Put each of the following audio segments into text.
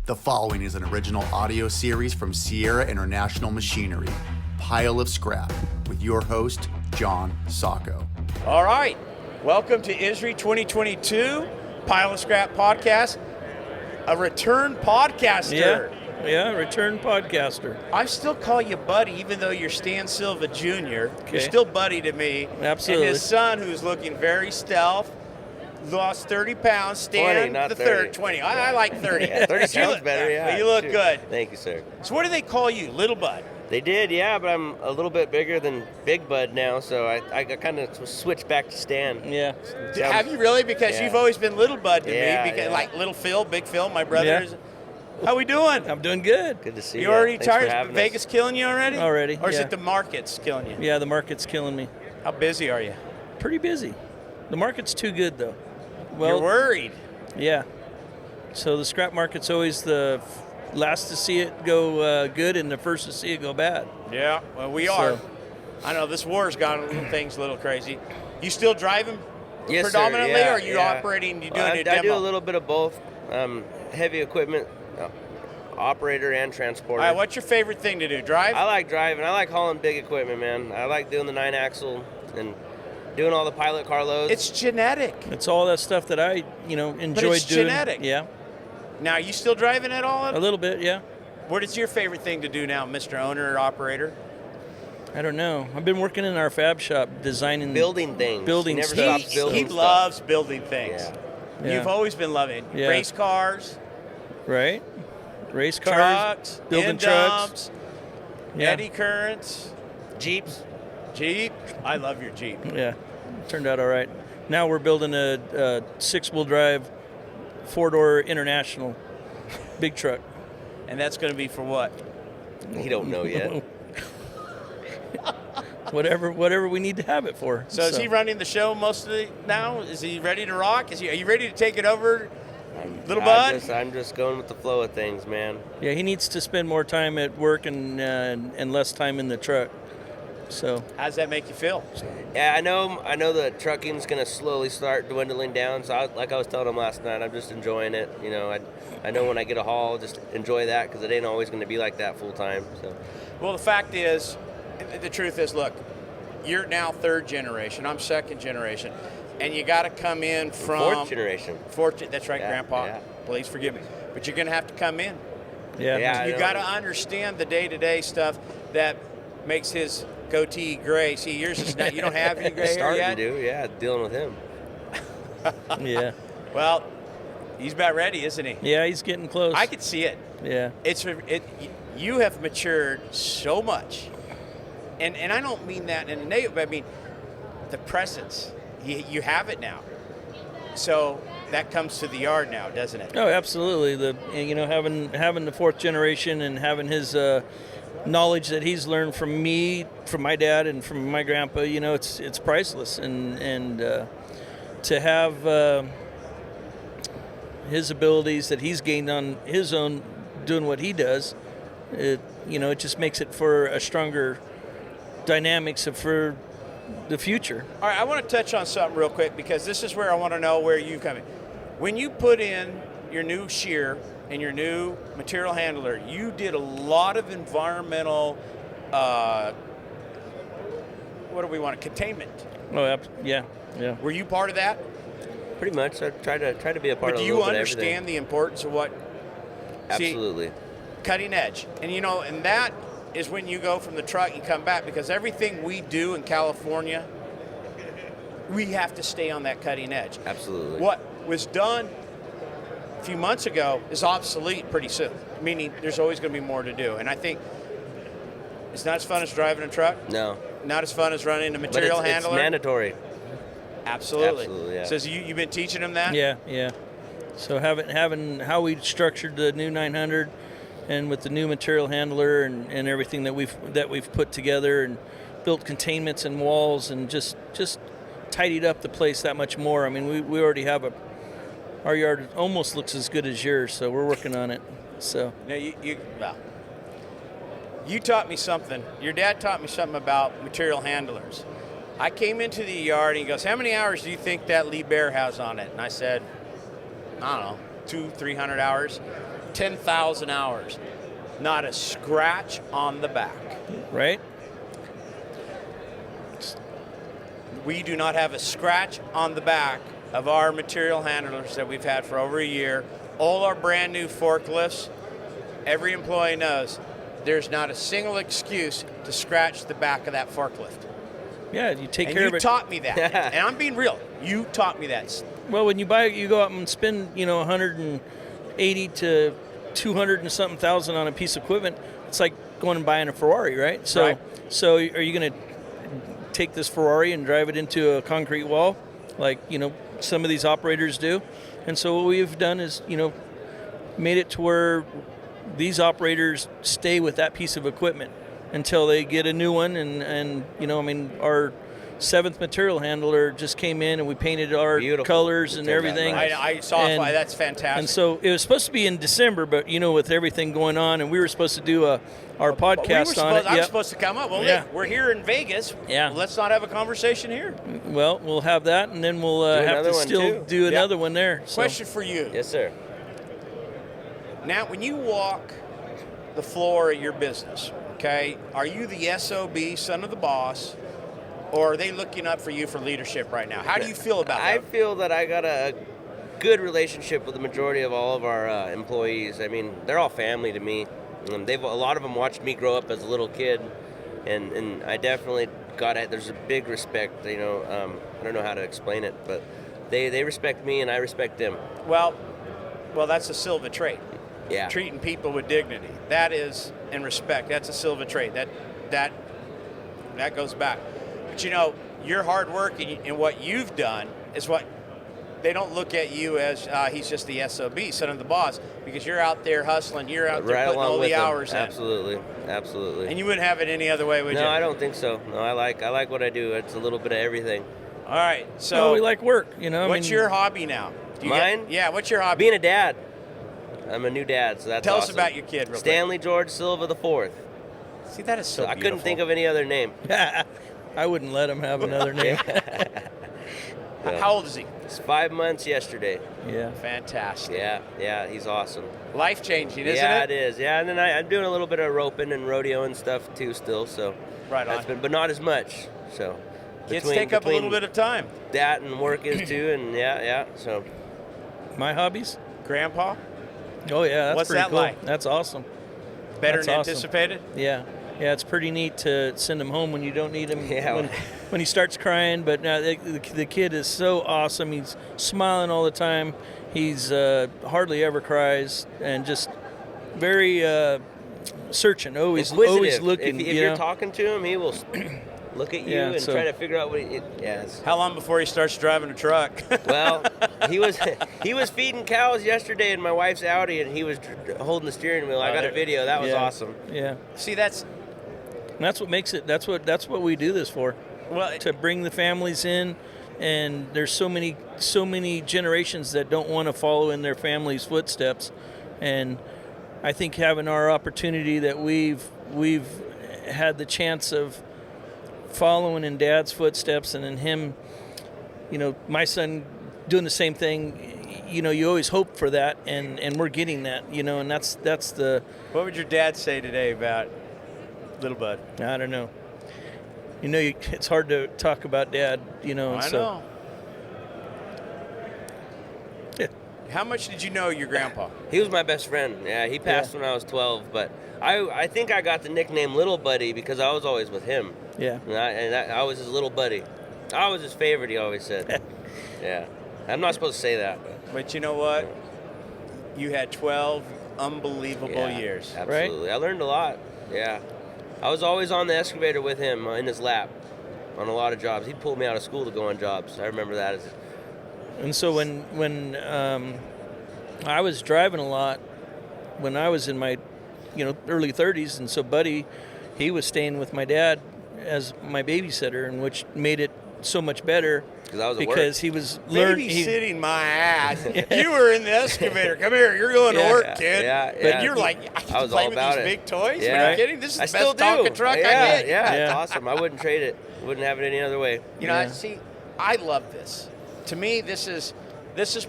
The following is an original audio series from Sierra International Machinery, Pile of Scrap, with your host, John Sacco. All right, welcome to ISRI 2022, Pile of Scrap podcast, a return podcaster. Yeah, return podcaster. I still call you buddy, even though you're Stan Silva Jr. Okay. You're still buddy to me. Absolutely. And his son, who's looking very stealth, lost 30 pounds. Stan 20, not the 30. third, 20. I like 30. Yeah, 30 You sounds look- better, yeah. You look Sure. good. Thank you, sir. So what do they call you, Little Bud? They did, yeah, but I'm a little bit bigger than Big Bud now, so I kind of switched back to Stan. Yeah. Have you really? Because Yeah. you've always been Little Bud to Yeah, me. Because yeah. like Little Phil, Big Phil, my brothers. Yeah. How we doing? I'm doing good. Good to see you. You already Thanks for tired? having Vegas us. killing you already? Already, Or is yeah. it the market's killing you? Yeah, the market's killing me. How busy are you? Pretty busy. The market's too good, though. You're worried. Yeah. So the scrap market's always the last to see it go good and the first to see it go bad. Yeah, well, we are. So- I know this war's got things a little crazy. You still driving Yes, sir, predominantly, yeah, or are you yeah. operating, you doing I a demo? do a little bit of both. Heavy equipment operator and transporter. All right, what's your favorite thing to do? Drive? I like driving. I like hauling big equipment, man. I like doing the 9-axle and doing all the pilot car loads. It's genetic. It's all that stuff that I, enjoyed it's doing. genetic. Yeah, Now, are you still driving at all? a little bit, yeah. What is your favorite thing to do now, Mr. Owner or Operator? I don't know. I've been working in our fab shop designing. building things. Building Never stuff. stops building He stuff. loves building things. Yeah. You've always been loving Yeah. race cars, Right? Race cars. trucks, building end trucks. dumps, Yeah. eddy currents, Jeeps. Jeep. I love your Jeep. Yeah. Turned out all right. Now we're building a six-wheel drive, four-door international big truck. And that's going to be for what? You don't know yet. whatever we need to have it for. So is he running the show mostly now? Is he ready to rock? Are you ready to take it over, Little Bud? I'm just going with the flow of things, man. Yeah, he needs to spend more time at work and less time in the truck. So How does that make you feel? Yeah, I know the trucking's going to slowly start dwindling down. So like I was telling him last night, I'm just enjoying it. I know when I get a haul, just enjoy that because it ain't always going to be like that full time. So Well, the fact is, the truth is, look, you're now third generation. I'm second generation. And you got to come in from... fourth generation. That's right, Yeah, Grandpa. yeah. Please forgive me. But you're going to have to come in. yeah, Yeah. I You know. got to understand the day-to-day stuff that makes his goatee gray. See, yours is not, you don't have any gray hair Starting yet? to, yeah, dealing with him. yeah, Well, he's about ready, isn't he? yeah. He's getting close. I could see it. Yeah, You have matured so much. And I don't mean that in a negative, but I mean the presence. You have it now. So that comes to the yard now, doesn't it? Oh, absolutely. Having the fourth generation and having his knowledge that he's learned from me, from my dad, and from my grandpa. It's priceless. And to have his abilities that he's gained on his own doing what he does, it just makes it for a stronger dynamics for the future. All right, I want to touch on something real quick because this is where I want to know where you come in. When you put in your new shear and your new material handler, you did a lot of environmental, what do we want, containment. Oh, yeah. Were you part of that? Pretty much. I try to be a part But of do a you little bit of understand the importance of what? See, Absolutely. cutting edge. And and that is when you go from the truck and come back, because everything we do in California, we have to stay on that cutting edge. Absolutely. What was done a few months ago is obsolete pretty soon, meaning there's always going to be more to do. And I think it's not as fun as driving a truck, No. not as fun as running a But material it's handler. mandatory. Absolutely. Absolutely, yeah. So you've been teaching them that? Yeah. So having how we structured the new 900, and with the new material handler and everything that we've put together and built containments and walls and just tidied up the place that much more. I mean, we already have our yard almost looks as good as yours, so we're working on it. So Now you taught me something. Your dad taught me something about material handlers. I came into the yard and he goes, "How many hours do you think that Lee Bear has on it?" And I said, "I don't know, 200-300 hours." 10,000 hours. Not a scratch on the back. Right? We do not have a scratch on the back of our material handlers that we've had for over a year. All our brand new forklifts, every employee knows there's not a single excuse to scratch the back of that forklift. Yeah, you take And care of you it. taught me that. And I'm being real. You taught me that. Well, when you buy it, you go out and spend, 180 to 200 and something thousand on a piece of equipment. It's like going and buying a Ferrari, right? So, Right. So are you going to take this Ferrari and drive it into a concrete wall, like some of these operators do? And so what we've done is, made it to where these operators stay with that piece of equipment until they get a new one. And our 7th material handler just came in and we painted our Beautiful. colors and everything. I saw it. That's fantastic. And so it was supposed to be in December, but with everything going on, and we were supposed to do our podcast on it. I was supposed to come up. Well, Yeah. we're here in Vegas. Yeah. Well, let's not have a conversation here. Well, we'll have that, and then we'll have another to one, still too. do another one there. So. Question for you. Yes, sir. Now, when you walk the floor at your business, okay, are you the SOB, son of the boss, or are they looking up for you for leadership right now? How do you feel about I that? feel that I got a good relationship with the majority of all of our employees. I mean, they're all family to me. A lot of them watched me grow up as a little kid, and I definitely got it. There's a big respect. I don't know how to explain it, but they respect me and I respect them. Well, that's a Silva trait. Yeah. Treating people with dignity. That is, and respect. That's a Silva trait. That goes back. But your hard work and what you've done is what they don't look at you as he's just the SOB, son of the boss, because you're out there hustling. You're out there Right putting along all with the them. hours in. Absolutely. And you wouldn't have it any other way, would you? No, I don't think so. No, I like what I do. It's a little bit of everything. All right. So we like work, What's your hobby now? Mine? What's your hobby? Being a dad. I'm a new dad, so that's Tell us awesome. about your kid real quick. Stanley George Silva IV. See, that is so I beautiful. couldn't think of any other name. I wouldn't let him have another name. How old is he? It's 5 months yesterday. Yeah. Fantastic. Yeah, he's awesome. Life-changing, isn't Yeah, it? it is. Yeah, and then I'm doing a little bit of roping and rodeo and stuff too still, so Right on. that's but not as much. So Kids take up a little bit of time. that and work is too, and yeah. So My hobbies? Grandpa, Oh, yeah, that's What's pretty that cool. like? That's awesome. better That's than awesome. anticipated? Yeah, it's pretty neat to send him home when you don't need him. Yeah. When he starts crying. But no, the kid is so awesome. He's smiling all the time. He's hardly ever cries, and just very searching. Always inquisitive. looking. If you you're know? talking to him, he will look at you Yeah, and so- try to figure out what he. Yes. How long before he starts driving a truck? Well, he was feeding cows yesterday in my wife's Audi, and he was holding the steering wheel. I got a video. That was Yeah. awesome. Yeah, See, that's and that's what makes it. That's what we do this for. well. To bring the families in, and there's so many generations that don't want to follow in their family's footsteps, and I think having our opportunity that we've had the chance of following in Dad's footsteps, and in him, my son doing the same thing. You always hope for that, and we're getting that. And that's the What would your dad say today about little bud? I don't know. It's hard to talk about Dad. I know. How much did you know your grandpa? He was my best friend. Yeah, he passed when I was 12, but I think I got the nickname Little Buddy because I was always with him. Yeah. And I was his little buddy. I was his favorite, he always said. Yeah. I'm not supposed to say that. But you know what? You had 12 unbelievable Yeah, years. Absolutely. I learned a lot. Yeah. I was always on the excavator with him in his lap on a lot of jobs. He'd pull me out of school to go on jobs. I remember that. And so when I was driving a lot when I was in my early 30s, and so Buddy, he was staying with my dad as my babysitter, and which made it so much better because he was learning. Babysitting my ass. You were in the excavator. Come here. You're going to work, kid. Yeah. You're like, I I can was play all with about these it. big toys. Yeah. Are you kidding? This is the I best still do. Tonka truck I Yeah, get. yeah, Yeah. it's awesome. I wouldn't trade it. Wouldn't have it any other way. See, I love this. To me, this is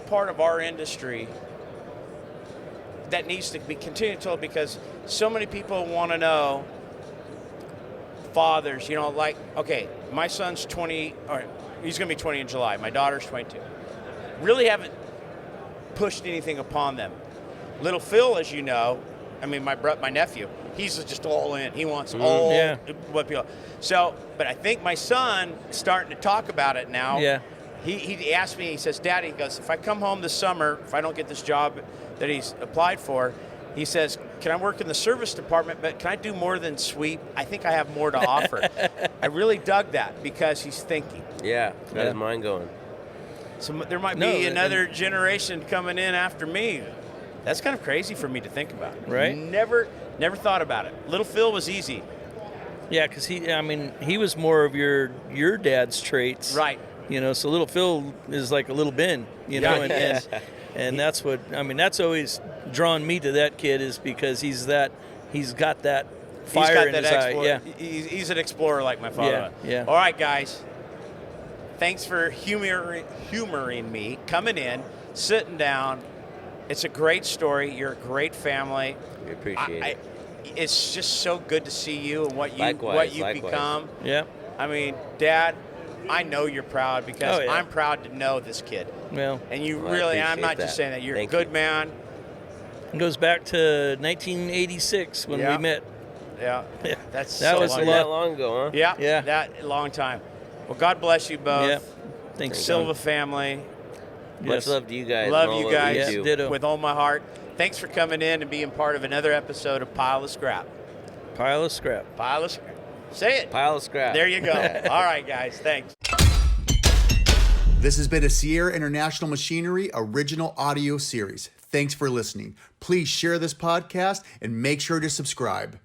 part of our industry that needs to be continued told, because so many people want to know, fathers, you know, like, okay, my son's 20, or he's going to be 20 in July. My daughter's 22. Really haven't pushed anything upon them. Little Phil, as you know, I mean, my nephew, he's just all in. He wants all what people. So, but I think my son is starting to talk about it now. Yeah. He asked me, he says, Daddy, he goes, if I come home this summer, if I don't get this job that he's applied for, he says, can I work in the service department, but can I do more than sweep? I think I have more to offer. I really dug that, because he's thinking. Yeah, got his mind going. So there might be another generation coming in after me. That's kind of crazy for me to think about. Right. Never thought about it. Little Phil was easy. Yeah, because he was more of your dad's traits. Right. You know, so little Phil is like a little Ben, you know, and that's what, I mean, that's always drawn me to that kid, is because he's got that fire in his eye. Yeah. He's an explorer like my father. Yeah. All right, guys. Thanks for humoring me, coming in, sitting down. It's a great story. You're a great family. We appreciate it. It's just so good to see you and what you've become. Yeah. I mean, Dad, I know you're proud, because I'm proud to know this kid. Well, and you really, I'm not just saying that. You're a good man. It goes back to 1986 when we met. Yeah. That was a lot long ago, huh? Yeah. That long time. Well, God bless you both. Yeah. Thanks, Silva family. Much love to you guys. Love you guys with all my heart. Thanks for coming in and being part of another episode of Pile of Scrap. Pile of Scrap. Pile of Scrap. Say it. Pile of Scrap. There you go. All right, guys. Thanks. This has been a Sierra International Machinery original audio series. Thanks for listening. Please share this podcast and make sure to subscribe.